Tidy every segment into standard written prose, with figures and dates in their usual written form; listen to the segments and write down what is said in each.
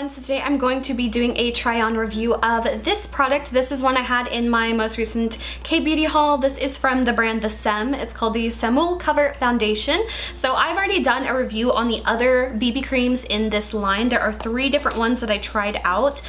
everyone, so today I'm going to be doing a try-on review of this product. This is one I had in my most recent K-Beauty haul. This is from the brand The Saem. It's called the Saemmul Cover Foundation. So I've already done a review on the other BB creams in this line. There are 3 different ones that I tried out.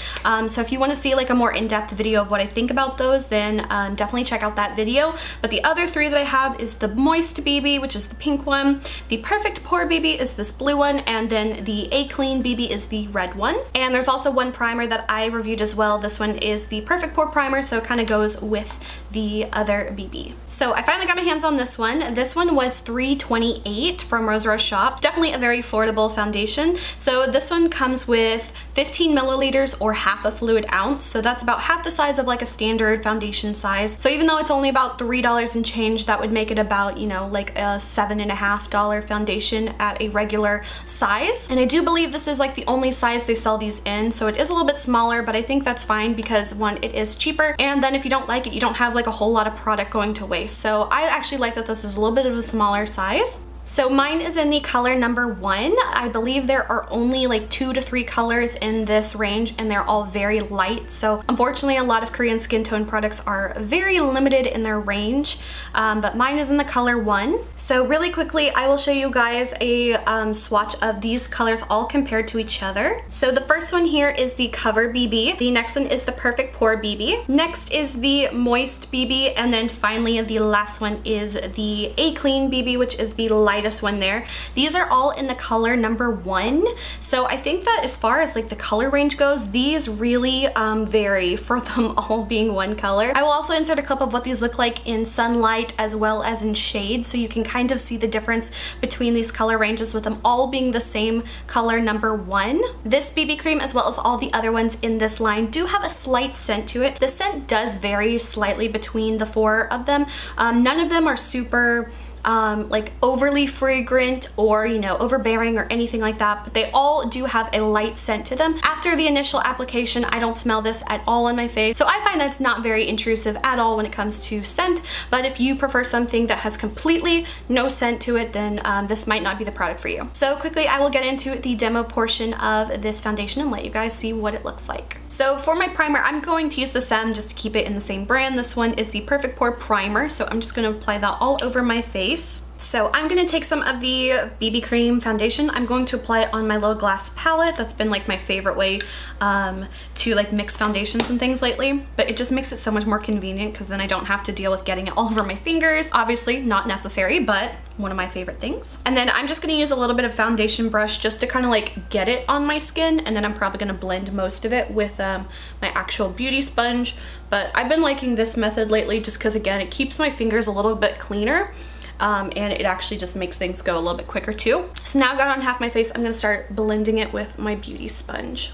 So if you want to see like a more in-depth video of what I think about those, then definitely check out that video. But the other 3 that I have is the Moist BB, which is the pink one. The Perfect Pore BB is this blue one, and then the A Clean BB is the red one. And there's also one primer that I reviewed as well. This one is the Perfect Pore Primer, so it kind of goes with the other BB. So I finally got my hands on this one. This one was $3.28 from Rose Rose Shop. It's definitely a very affordable foundation. So this one comes with 15 milliliters or half a fluid ounce. So that's about half the size of like a standard foundation size. So even though it's only about $3 and change, that would make it about, you know, like a $7.50 foundation at a regular size. And I do believe this is like the only size they sell these in. So it is a little bit smaller, but I think that's fine because one, it is cheaper. And then if you don't like it, you don't have like a whole lot of product going to waste. So I actually like that this is a little bit of a smaller size. So mine is in the color number 1. I believe there are only like 2 to 3 colors in this range, and they're all very light. So unfortunately, a lot of Korean skin tone products are very limited in their range, but mine is in the color 1. So really quickly, I will show you guys a swatch of these colors all compared to each other. So the first one here is the Cover BB. The next one is the Perfect Pore BB. Next is the Moist BB, and then finally the last one is the A Clean BB, which is the lightest one there. These are all in the color number 1. So I think that as far as like the color range goes, these really vary for them all being one color. I will also insert a clip of what these look like in sunlight as well as in shade, so you can kind of see the difference between these color ranges with them all being the same color number 1. This BB cream, as well as all the other ones in this line, do have a slight scent to it. The scent does vary slightly between the 4 of them. None of them are super like overly fragrant or, you know, overbearing or anything like that, but they all do have a light scent to them. After the initial application, I don't smell this at all on my face, so I find that it's not very intrusive at all when it comes to scent. But if you prefer something that has completely no scent to it, then this might not be the product for you. So quickly, I will get into the demo portion of this foundation and let you guys see what it looks like. So for my primer, I'm going to use the Saem just to keep it in the same brand. This one is the Perfect Pore Primer, so I'm just going to apply that all over my face. So I'm going to take some of the BB cream foundation. I'm going to apply it on my little glass palette. That's been like my favorite way to like mix foundations and things lately, but it just makes it so much more convenient because then I don't have to deal with getting it all over my fingers. Obviously not necessary, but one of my favorite things. And then I'm just going to use a little bit of foundation brush just to kind of like get it on my skin, and then I'm probably going to blend most of it with my actual beauty sponge. But I've been liking this method lately just because, again, it keeps my fingers a little bit cleaner. And it actually just makes things go a little bit quicker too. So now I've got on half my face, I'm gonna start blending it with my beauty sponge.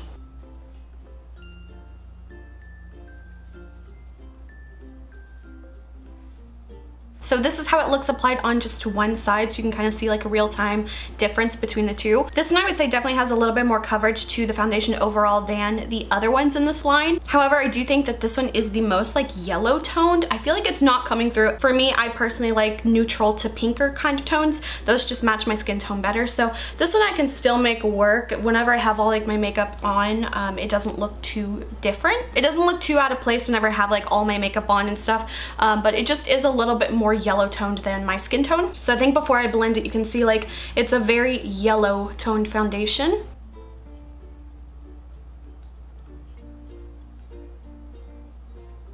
So this is how it looks applied on just one side, so you can kind of see like a real-time difference between the two. This one I would say definitely has a little bit more coverage to the foundation overall than the other ones in this line. However, I do think that this one is the most like yellow toned. I feel like it's not coming through. For me, I personally like neutral to pinker kind of tones. Those just match my skin tone better. So this one I can still make work. Whenever I have all like my makeup on, it doesn't look too different. It doesn't look too out of place whenever I have like all my makeup on and stuff, but it just is a little bit more yellow toned than my skin tone. So I think before I blend it, you can see like it's a very yellow toned foundation.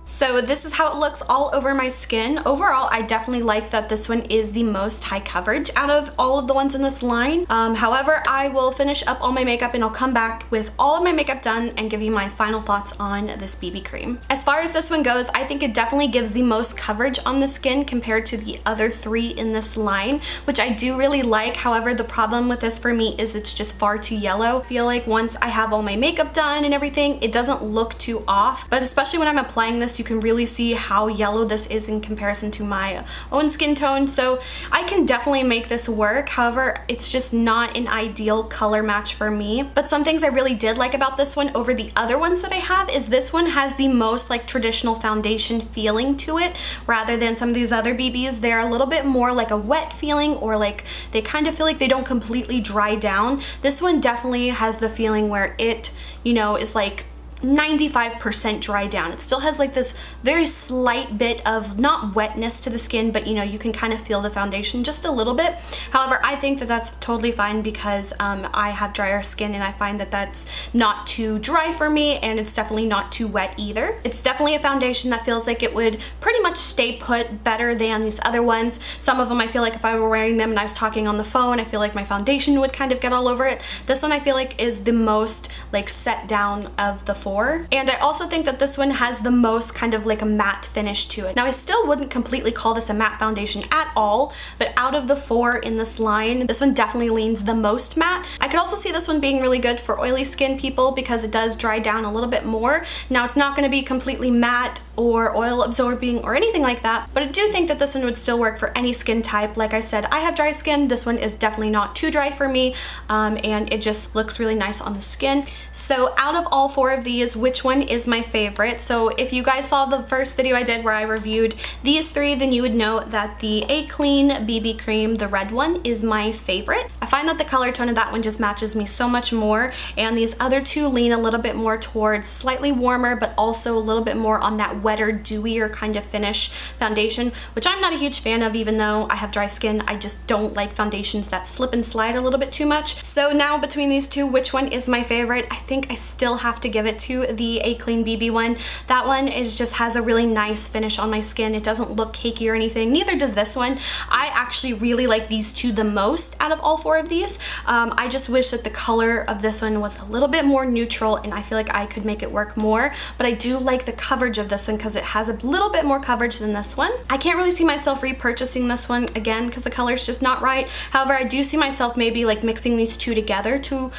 So this is how it looks all over my skin. Overall, I definitely like that this one is the most high coverage out of all of the ones in this line. However, I will finish up all my makeup and I'll come back with all of my makeup done and give you my final thoughts on this BB cream. As far as this one goes, I think it definitely gives the most coverage on the skin compared to the other 3 in this line, which I do really like. However, the problem with this for me is it's just far too yellow. I feel like once I have all my makeup done and everything, it doesn't look too off, but especially when I'm applying this, you can really see how yellow this is in comparison to my own skin tone. So I can definitely make this work. However, it's just not an ideal color match for me. But some things I really did like about this one over the other ones that I have is this one has the most like traditional foundation feeling to it, rather than some of these other BBs. They're a little bit more like a wet feeling, or like they kind of feel like they don't completely dry down. This one definitely has the feeling where it, you know, is like 95% dry down. It still has like this very slight bit of not wetness to the skin, but you know, you can kind of feel the foundation just a little bit. However, I think that that's totally fine because I have drier skin and I find that that's not too dry for me, and it's definitely not too wet either. It's definitely a foundation that feels like it would pretty much stay put better than these other ones. Some of them I feel like if I were wearing them and I was talking on the phone, I feel like my foundation would kind of get all over it. This one I feel like is the most like set down of the four. And I also think that this one has the most kind of like a matte finish to it. Now I still wouldn't completely call this a matte foundation at all, but out of the four in this line, this one definitely leans the most matte. I could also see this one being really good for oily skin people because it does dry down a little bit more. Now it's not going to be completely matte or oil absorbing or anything like that, but I do think that this one would still work for any skin type. Like I said, I have dry skin. This one is definitely not too dry for me, and it just looks really nice on the skin. So out of all four of these, which one is my favorite? So if you guys saw the first video I did where I reviewed these three, then you would know that the A Clean BB cream, the red one, is my favorite. I find that the color tone of that one just matches me so much more, and these other two lean a little bit more towards slightly warmer, but also a little bit more on that wetter, dewier kind of finish foundation, which I'm not a huge fan of. Even though I have dry skin, I just don't like foundations that slip and slide a little bit too much. So now between these two, which one is my favorite? I think I still have to give it to the A Clean BB one. That one just has a really nice finish on my skin. It doesn't look cakey or anything. Neither does this one. I actually really like these two the most out of all four of these. I just wish that the color of this one was a little bit more neutral, and I feel like I could make it work more, but I do like the coverage of this one because it has a little bit more coverage than this one. I can't really see myself repurchasing this one again because the color is just not right. However, I do see myself maybe like mixing these two together to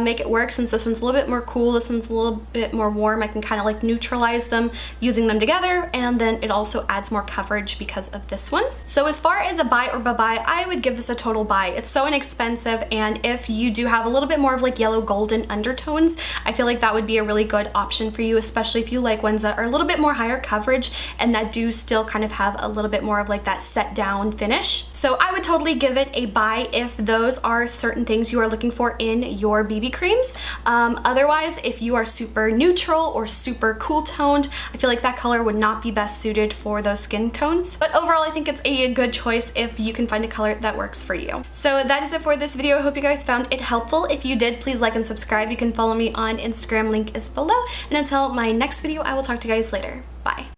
make it work, since this one's a little bit more cool, this one's a little bit more warm. I can kind of like neutralize them using them together, and then it also adds more coverage because of this one. So as far as a buy or bye-bye, I would give this a total buy. It's so inexpensive, and if you do have a little bit more of like yellow golden undertones, I feel like that would be a really good option for you, especially if you like ones that are a little bit more higher coverage and that do still kind of have a little bit more of like that set down finish. So I would totally give it a buy if those are certain things you are looking for in your BB creams. Otherwise, if you are super neutral or super cool toned, I feel like that color would not be best suited for those skin tones. But overall, I think it's a good choice if you can find a color that works for you. So that is it for this video. I hope you guys found it helpful. If you did, please like and subscribe. You can follow me on Instagram, link is below. And until my next video, I will talk to you guys later. Bye.